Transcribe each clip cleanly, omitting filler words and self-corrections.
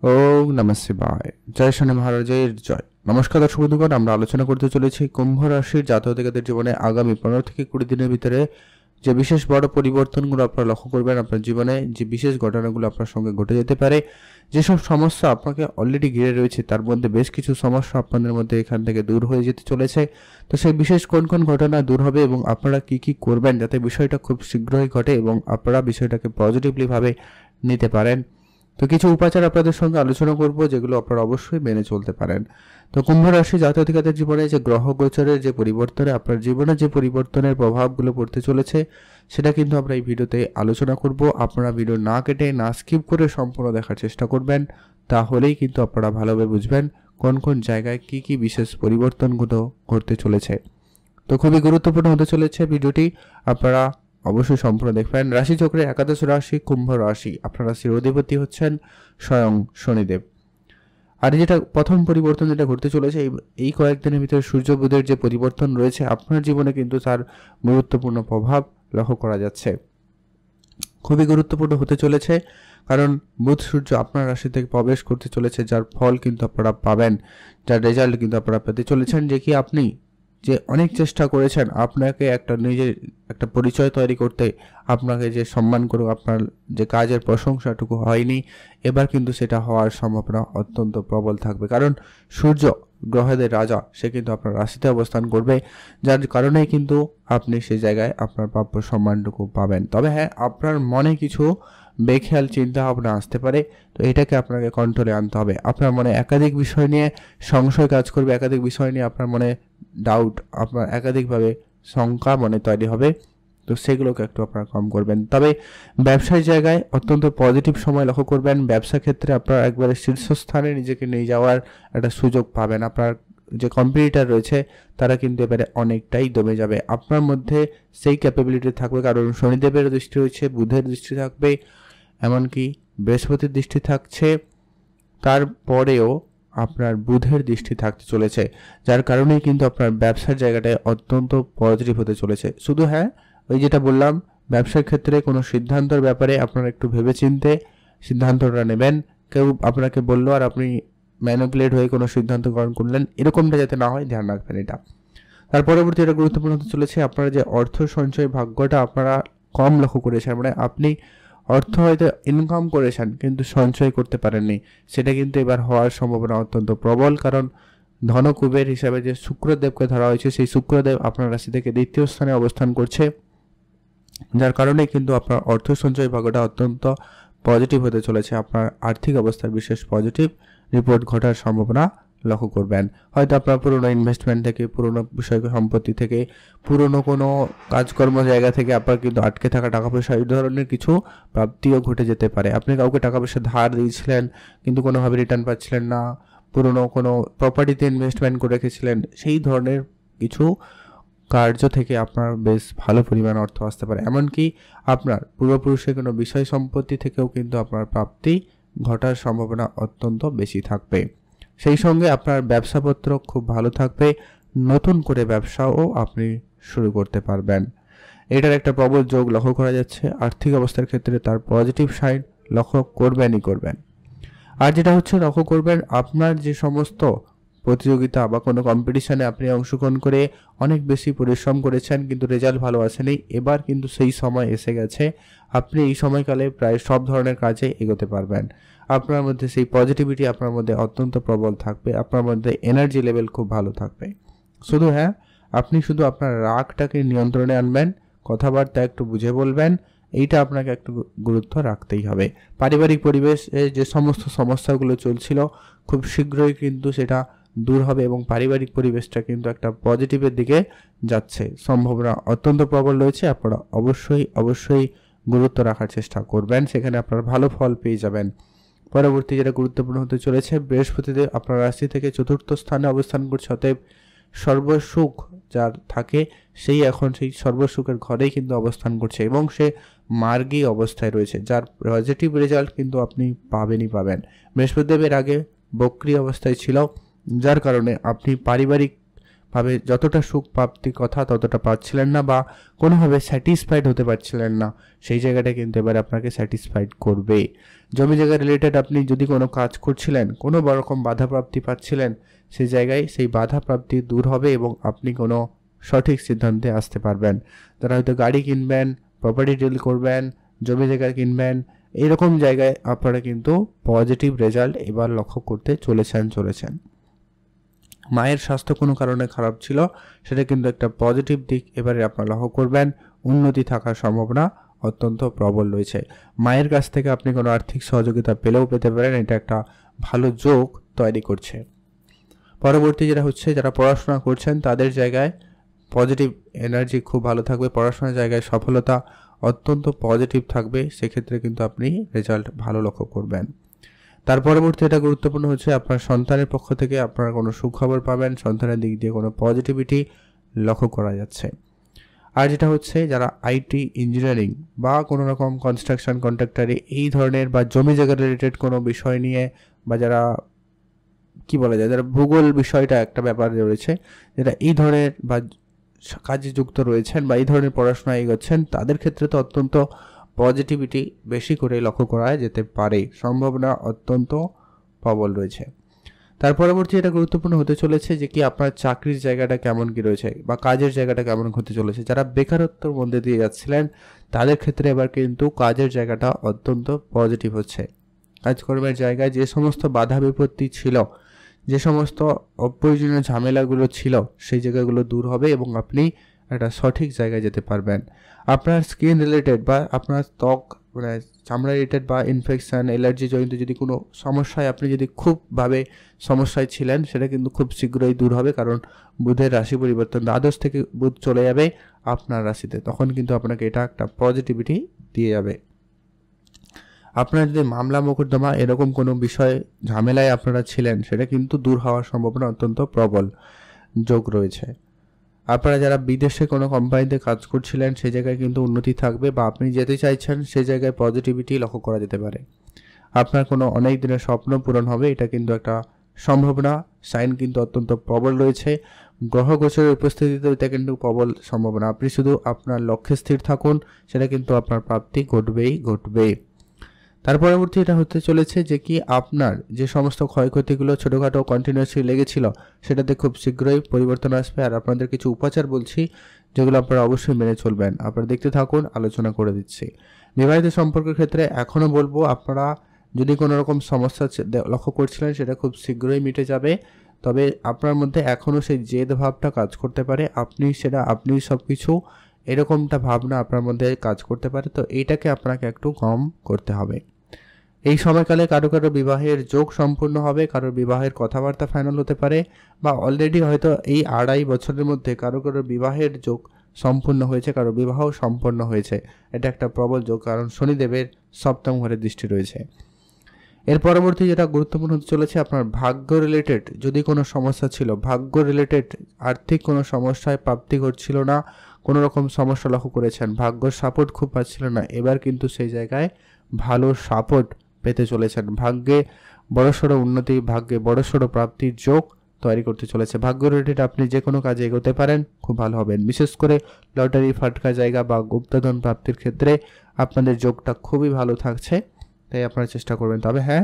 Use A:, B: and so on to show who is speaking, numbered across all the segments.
A: ওম নমঃ শিবায়। জয় শনি মহারাজের জয়। নমস্কার দর্শক বন্ধুগণ, আমরা আলোচনা করতে চলেছি কুম্ভ রাশির জাতক-জাতিকাদের জীবনে আগামী 15 থেকে 20 দিনের ভিতরে যে বিশেষ বড় পরিবর্তনগুলো আপনারা লক্ষ্য করবেন আপনার জীবনে, যে বিশেষ ঘটনাগুলো আপনার সঙ্গে ঘটে যেতে পারে, যেসব সমস্যা আপনাকে অলরেডি ঘিরে রয়েছে তার মধ্যে বেশ কিছু সমস্যা আপনাদের মধ্যে এখান থেকে দূর হয়ে যেতে চলেছে। তো সেই বিশেষ কোন কোন ঘটনা দূর হবে এবং আপনারা কি কি করবেন যাতে বিষয়টা খুব শীঘ্রই ঘটে এবং আপনারা বিষয়টাকে পজিটিভলি ভাবে নিতে পারেন, তো কিছু উপাচার আপনাদের সঙ্গে আলোচনা করব যেগুলো আপনারা অবশ্যই মেনে চলতে পারেন। তো কুম্ভ রাশি জাতক-জাতিকাদের জীবনে যে গ্রহ গোচরের যে পরিবর্তনে আপনার জীবনে যে পরিবর্তনের প্রভাবগুলো পড়তে চলেছে সেটা কিন্তু আমরা এই ভিডিওতে আলোচনা করব। আপনারা ভিডিও না কেটে না স্কিপ করে সম্পূর্ণ দেখার চেষ্টা করবেন, তাহলেই কিন্তু আপনারা ভালোভাবে বুঝবেন কোন কোন জায়গায় কি কি বিশেষ পরিবর্তনগুলো ঘটতে চলেছে। তো খুবই গুরুত্বপূর্ণ হতে চলেছে ভিডিওটি, আপনারা অবশ্যই সম্পূর্ণ দেখবেন। রাশিচক্রের একাদশ রাশি কুম্ভ রাশি, আপনার রাশির অধিপতি হচ্ছেন স্বয়ং শনিদেব। আর যেটা প্রথম পরিবর্তন যেটা ঘটতে চলেছে এই কয়েকদিনের ভিতরে সূর্য বুধের যে পরিবর্তন রয়েছে আপনার জীবনে কিন্তু তার গুরুত্বপূর্ণ প্রভাব লক্ষ্য করা যাচ্ছে। খুবই গুরুত্বপূর্ণ হতে চলেছে, কারণ বুধ সূর্য আপনার রাশি থেকে প্রবেশ করতে চলেছে, যার ফল কিন্তু আপনারা পাবেন, যার রেজাল্ট কিন্তু আপনারা পেতে চলেছেন। যে কি আপনি যে অনেক চেষ্টা করেছেন আপনাকে একটা নিজের একটা পরিচয় তৈরি করতে, আপনাকে যে সম্মান করুক, আপনার যে কাজের প্রশংসাটুকু হয়নি, এবার কিন্তু সেটা হওয়ার সম্ভাবনা অত্যন্ত প্রবল থাকবে। কারণ সূর্য গ্রহদের রাজা, সে কিন্তু আপনার রাশিতে অবস্থান করবে, যার কারণেই কিন্তু আপনি সেই জায়গায় আপনার প্রাপ্য সম্মানটুকু পাবেন। তবে হ্যাঁ, আপনার মনে কিছু বেখেয়াল চিন্তা ভাবনা আসতে পারে, তো এটাকে আপনাকে কন্ট্রোলে আনতে হবে। আপনার মনে একাধিক বিষয় নিয়ে সংশয় কাজ করবে, একাধিক বিষয় নিয়ে আপনার মনে ডাউট, আপনার একাধিকভাবে শঙ্কা মনে তৈরি হবে, তো সেগুলোকে একটু আপনারা কম করবেন। তবে ব্যবসায়ী জায়গায় অত্যন্ত পজিটিভ সময় লক্ষ্য করবেন। ব্যবসা ক্ষেত্রে আপনারা একবারে শীর্ষস্থানে নিজেকে নিয়ে যাওয়ার একটা সুযোগ পাবেন। আপনার যে কম্পিটিটর রয়েছে তারা কিন্তু এবারে অনেকটাই দমে যাবে। আপনার মধ্যে সেই ক্যাপাবিলিটি থাকবে, কারণ শনিদেবের দৃষ্টি রয়েছে, বুধের দৃষ্টি থাকবে, এমনকি বৃহস্পতির দৃষ্টি থাকছে, তারপরেও আপনার বুধের দৃষ্টি থাকতে চলেছে, যার কারণেই কিন্তু আপনার ব্যবসার জায়গাটায় অত্যন্ত পজিটিভ হতে চলেছে। শুধু হ্যাঁ, ওই যেটা বললাম, ব্যবসার ক্ষেত্রে কোনো সিদ্ধান্তের ব্যাপারে আপনারা একটু ভেবেচিন্তে সিদ্ধান্তটা নেবেন। কেউ আপনাকে বললো আর আপনি ম্যানিপুলেট হয়ে কোনো সিদ্ধান্ত গ্রহণ করলেন, এরকমটা যাতে না হয় ধ্যান রাখবেন এটা। তার পরবর্তী এটা গুরুত্বপূর্ণ হতে চলেছে, আপনারা যে অর্থ সঞ্চয় ভাগ্যটা আপনারা কম লক্ষ্য করেছেন, মানে আপনি অর্থ হয়তো ইনকাম করেছেন কিন্তু সঞ্চয় করতে পারেননি, সেটা কিন্তু এবার হওয়ার সম্ভাবনা অত্যন্ত প্রবল। কারণ ধনকুবের হিসাবে যে শুক্রদেবকে ধরা হয়েছে, সেই শুক্রদেব আপনার রাশি থেকে দ্বিতীয় স্থানে অবস্থান করছে, যার কারণে কিন্তু আপনার অর্থ সঞ্চয় ভাগ্যটা অত্যন্ত পজিটিভ হতে চলেছে। আপনার আর্থিক অবস্থার বিশেষ পজিটিভ রিপোর্ট ঘটার সম্ভাবনা লক্ষ্য করবেন। হয়তো আপনার পুরনো ইনভেস্টমেন্ট থেকে, পুরনো বিষয় সম্পত্তি থেকে, পুরনো কোনো কাজকর্ম জায়গা থেকে আপনার কিন্তু আটকে থাকা টাকা পয়সা এই ধরনের কিছু প্রাপ্তিও ঘটে যেতে পারে। আপনি কাউকে টাকা পয়সা ধার দিয়েছিলেন কিন্তু কোনোভাবে রিটার্ন পাচ্ছিলেন না, পুরনো কোনো প্রপার্টিতে ইনভেস্টমেন্ট করে রেখেছিলেন, সেই ধরনের কিছু কার্য থেকে আপনার বেশ ভালো পরিমাণ অর্থ আসতে পারে। এমনকি আপনার পূর্বপুরুষের কোনো বিষয় সম্পত্তি থেকেও কিন্তু আপনার প্রাপ্তি ঘটার সম্ভাবনা অত্যন্ত বেশি থাকবে। সেই সঙ্গে আপনার ব্যবসাপত্র খুব ভালো থাকবে, নতুন করে ব্যবসাও আপনি শুরু করতে পারবেন। এটার একটা প্রবল যোগ লক্ষ্য করা যাচ্ছে। আর্থিক অবস্থার ক্ষেত্রে তার পজিটিভ সাইড লক্ষ্য করবেনই করবেন। আর যেটা হচ্ছে লক্ষ্য করবেন, আপনার যে সমস্ত প্রতিযোগিতা বা কোনো কম্পিটিশানে আপনি অংশগ্রহণ করে অনেক বেশি পরিশ্রম করেছেন কিন্তু রেজাল্ট ভালো আসেনি, এবার কিন্তু সেই সময় এসে গেছে, আপনি এই সময়কালে প্রায় সব ধরনের কাজে এগোতে পারবেন। আপনার মধ্যে সেই পজিটিভিটি আপনার মধ্যে অত্যন্ত প্রবল থাকবে, আপনার মধ্যে এনার্জি লেভেল খুব ভালো থাকবে। শুধু হ্যাঁ, আপনি শুধু আপনার রাগটাকে নিয়ন্ত্রণে আনবেন, কথাবার্তা একটু বুঝে বলবেন, এইটা আপনাকে একটু গুরুত্ব রাখতেই হবে। পারিবারিক পরিবেশে যে সমস্ত সমস্যাগুলো চলছিল খুব শীঘ্রই কিন্তু সেটা দূর হবে এবং পারিবারিক পরিবেশটা কিন্তু একটা পজিটিভের দিকে যাচ্ছে, সম্ভাবনা অত্যন্ত প্রবল রয়েছে। আপনারা অবশ্যই অবশ্যই গুরুত্ব রাখার চেষ্টা করবেন, সেখানে আপনারা ভালো ফল পেয়ে যাবেন। পরবর্তী যেটা গুরুত্বপূর্ণ হতে চলেছে, বৃহস্পতিদেব আপনার রাশি থেকে চতুর্থ স্থানে অবস্থান করছে, অতএব সর্বসুখ যার থাকে সেই এখন সেই সর্বসুখের ঘরেই কিন্তু অবস্থান করছে এবং সে মার্গী অবস্থায় রয়েছে, যার পজিটিভ রেজাল্ট কিন্তু আপনি পাবেনই পাবেন। বৃহস্পতিদেবের আগে বক্রী অবস্থায় ছিল, যার কারণে আপনি পারিবারিক ভাবে যতটা সুখ প্রাপ্তির কথা ততটা পাচ্ছিলেন না বা কোনোভাবে স্যাটিসফাইড হতে পারছিলেন না, সেই জায়গাটা কিন্তু এবার আপনাকে স্যাটিসফাইড করবে। জমি জায়গা রিলেটেড আপনি যদি কোনো কাজ করছিলেন, কোনো বড় রকম বাধাপ্রাপ্তি পাচ্ছিলেন, সেই জায়গায় সেই বাধাপ্রাপ্তি দূর হবে এবং আপনি কোনো সঠিক সিদ্ধান্তে আসতে পারবেন। যারা হয়তো গাড়ি কিনবেন, প্রপার্টি ডিল করবেন, জমি জায়গা কিনবেন, এরকম জায়গায় আপনারা কিন্তু পজিটিভ রেজাল্ট এবার লক্ষ্য করতে চলেছেন। মায়ের স্বাস্থ্য কোনো কারণে খারাপ ছিল, সেটা কিন্তু একটা পজিটিভ দিক এবারে আপনারা লক্ষ্য করবেন। উন্নতি থাকার সম্ভাবনা অত্যন্ত প্রবল রয়েছে। মায়ের কাছ থেকে আপনি কোনো আর্থিক সহযোগিতা পেতে পারেন, এটা একটা ভালো যোগ তৈরি করছে। পরবর্তী যেটা হচ্ছে, যারা পড়াশোনা করছেন তাদের জায়গায় পজিটিভ এনার্জি খুব ভালো থাকবে, পড়াশোনার জায়গায় সফলতা অত্যন্ত পজিটিভ থাকবে, সেক্ষেত্রে কিন্তু আপনি রেজাল্ট ভালো লক্ষ্য করবেন। তার পরবর্তী এটা গুরুত্বপূর্ণ হচ্ছে, আপনার সন্তানের পক্ষ থেকে আপনারা কোনো সুখবর পাবেন, সন্তানের দিক দিয়ে কোনো পজিটিভিটি লক্ষ্য করা যাচ্ছে। আর যেটা হচ্ছে, যারা আইটি, ইঞ্জিনিয়ারিং বা কোনো রকম কনস্ট্রাকশন কন্ট্রাক্টারি এই ধরনের বা জমি জায়গা রিলেটেড কোনো বিষয় নিয়ে, বা যারা কি বলা যায়, যারা ভূগোল বিষয়টা একটা ব্যাপার রয়েছে, যারা এই ধরনের বা কাজে যুক্ত রয়েছেন বা এই ধরনের পড়াশোনা এগোচ্ছেন, তাদের ক্ষেত্রে তো অত্যন্ত পজিটিভিটি বেশি করে লক্ষ্য করা যেতে পারে, সম্ভাবনা অত্যন্ত প্রবল রয়েছে। তার পরবর্তী এটা গুরুত্বপূর্ণ হতে চলেছে যে কি আপনার চাকরির জায়গাটা কেমন কি রয়েছে বা কাজের জায়গাটা কেমন হতে চলেছে। যারা বেকারত্বের মধ্যে দিয়ে যাচ্ছিলেন তাদের ক্ষেত্রে এবার কিন্তু কাজের জায়গাটা অত্যন্ত পজিটিভ হচ্ছে। কাজকর্মের জায়গায় যে সমস্ত বাধা বিপত্তি ছিল, যে সমস্ত অপ্রয়োজনীয় ঝামেলাগুলো ছিল, সেই জায়গাগুলো দূর হবে এবং আপনি একটা সঠিক জায়গায় যেতে পারবেন। আপনার স্কিন রিলেটেড বা আপনার ত্বক মানে চামড়া রিলেটেড বা ইনফেকশান, অ্যালার্জি জনিত যদি কোনো সমস্যায় আপনি যদি খুবভাবে সমস্যায় ছিলেন, সেটা কিন্তু খুব শীঘ্রই দূর হবে, কারণ বুধের রাশি পরিবর্তন, দ্বাদশ থেকে বুধ চলে যাবে আপনার রাশিতে, তখন কিন্তু আপনাকে এটা একটা পজিটিভিটি দিয়ে যাবে। আপনার যদি মামলা মোকদ্দমা এরকম কোনো বিষয় ঝামেলায় আপনারা ছিলেন, সেটা কিন্তু দূর হওয়ার সম্ভাবনা অত্যন্ত প্রবল যোগ রয়েছে। আপনারা যারা বিদেশে কোনো কোম্পানিতে কাজ করছিলেন, সেই জায়গায় কিন্তু উন্নতি থাকবে বা আপনি যেতে চাইছেন সেই জায়গায় পজিটিভিটি লক্ষ্য করা যেতে পারে। আপনার কোনো অনেক দিনের স্বপ্ন পূরণ হবে, এটা কিন্তু একটা সম্ভাবনা, সাইন কিন্তু অত্যন্ত প্রবল রয়েছে। গ্রহ গোচরের উপস্থিতিতে এটা কিন্তু প্রবল সম্ভাবনা। আপনি শুধু আপনার লক্ষ্যে স্থির থাকুন, সেটা কিন্তু আপনার প্রাপ্তি ঘটবে। তার পরবর্তী এটা হতে চলেছে যে কি আপনার যে সমস্ত ক্ষয়ক্ষতিগুলো ছোটোখাটো কন্টিনিউয়াসলি লেগেছিল, সেটাতে খুব শীঘ্রই পরিবর্তন আসবে। আর আপনাদের কিছু উপাচার বলছি, যেগুলো আপনারা অবশ্যই মেনে চলবেন। আপনারা দেখতে থাকুন, আলোচনা করে দিচ্ছি। বিবাহিত সম্পর্কের ক্ষেত্রে এখনও বলবো, আপনারা যদি কোনো রকম সমস্যা লক্ষ্য করছিলেন, সেটা খুব শীঘ্রই মিটে যাবে। তবে আপনার মধ্যে এখনও সেই জেদ ভাবটা কাজ করতে পারে, আপনি সব কিছু এরকমটা ভাবনা আপনার মধ্যে কাজ করতে পারে, তো এইটাকে আপনাকে একটু কম করতে হবে। এই সময়কালে কারো বিবাহের যোগ সম্পূর্ণ হবে, কারোর বিবাহের কথাবার্তা ফাইনাল হতে পারে, বা অলরেডি হয়তো এই 2.5 বছরের মধ্যে কারো বিবাহের যোগ সম্পূর্ণ হয়েছে, কারো বিবাহ সম্পন্ন হয়েছে। এটা একটা প্রবল যোগ, কারণ শনিদেবের সপ্তম ঘরে দৃষ্টি রয়েছে। এর পরবর্তী যেটা গুরুত্বপূর্ণ হতে চলেছে, আপনার ভাগ্য রিলেটেড যদি কোনো সমস্যা ছিল, ভাগ্য রিলেটেড আর্থিক কোনো সমস্যায় প্রাপ্তি ঘটছিল না, কোনো রকম সমস্যা লক্ষ্য করেছেন, ভাগ্যর সাপোর্ট খুব পাচ্ছিলেন না, এবার কিন্তু সেই জায়গায় ভালো সাপোর্ট পেতে চলেছেন। ভাগ্যে বড়সড় উন্নতি, ভাগ্যে বড়সড় প্রাপ্তির যোগ তৈরি করতে চলেছে। ভাগ্য রিলেটেড আপনি যে কোনো কাজে এগোতে পারেন, খুব ভালো হবেন। বিশেষ করে লটারি, ফাটকা জায়গা বা গুপ্তধন প্রাপ্তির ক্ষেত্রে আপনাদের যোগটা খুবই ভালো থাকছে, তাই আপনারা চেষ্টা করবেন। তবে হ্যাঁ,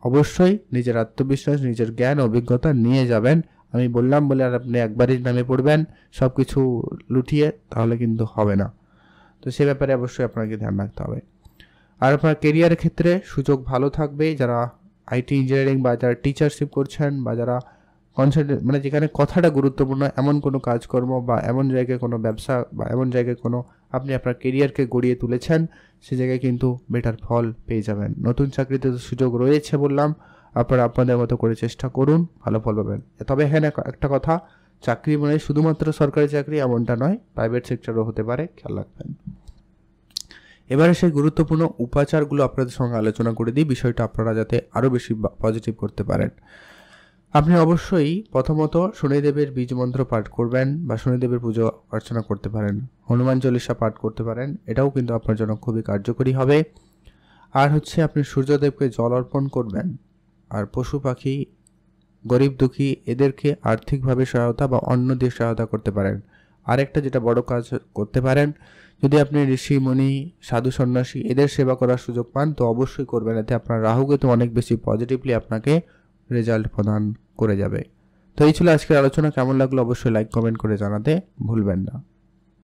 A: অবশ্যই নিজের আত্মবিশ্বাস, নিজের জ্ঞান, অভিজ্ঞতা নিয়ে যাবেন। আমি বললাম বলে আর আপনি একবারই নামে পড়বেন সব কিছু লুটিয়ে, তাহলে কিন্তু হবে না। তো সে ব্যাপারে অবশ্যই আপনাকে ধ্যান রাখতে হবে। আর আপনার কেরিয়ারের ক্ষেত্রে সুযোগ ভালো থাকবে। যারা আইটি, ইঞ্জিনিয়ারিং বা যারা টিচারশিপ করছেন বা যারা কনসালটেন্ট, মানে যেখানে কথাটা গুরুত্বপূর্ণ, এমন কোনো কাজকর্ম বা এমন জায়গায় কোনো ব্যবসা বা এমন জায়গায় কোনো আপনি আপনার কেরিয়ারকে গড়িয়ে তুলেছেন, সে জায়গায় কিন্তু বেটার ফল পেয়ে যাবেন। নতুন চাকরিতে সুযোগ রয়েছে বললাম, আপনারা আপনাদের মতো করে চেষ্টা করুন, ভালো ফল পাবেন। তবে হ্যাঁ, একটা কথা, চাকরি মানে শুধুমাত্র সরকারি চাকরি এমনটা নয়, প্রাইভেট সেক্টরও হতে পারে, খেয়াল রাখবেন। এবারে সেই গুরুত্বপূর্ণ উপাচারগুলো আপনাদের সঙ্গে আলোচনা করে দিই, বিষয়টা আপনারা যাতে আরও বেশি পজিটিভ করতে পারেন। আপনি অবশ্যই প্রথমত শনিদেবের বীজ মন্ত্র পাঠ করবেন বা শনিদেবের পুজো অর্চনা করতে পারেন, হনুমান চল্লিশা পাঠ করতে পারেন, এটাও কিন্তু আপনার জন্য খুবই কার্যকরী হবে। আর হচ্ছে আপনি সূর্যদেবকে জল অর্পণ করবেন, আর পশু পাখি গরিব দুঃখী এদেরকে আর্থিকভাবে সহায়তা বা অন্য দিয়ে সহায়তা করতে পারেন। আরেকটা যেটা বড় কাজ করতে পারেন, যদি আপনি ঋষি মুনি সাধু সন্ন্যাসী এদের সেবা করার সুযোগ পান তো অবশ্যই করবেন, এতে আপনার রাহু কেতু অনেক বেশি পজিটিভলি আপনাকে রেজাল্ট প্রদান করে যাবে। তো এই ছিল আজকের আলোচনা। কেমন লাগলো অবশ্যই লাইক কমেন্ট করে জানাতে ভুলবেন না।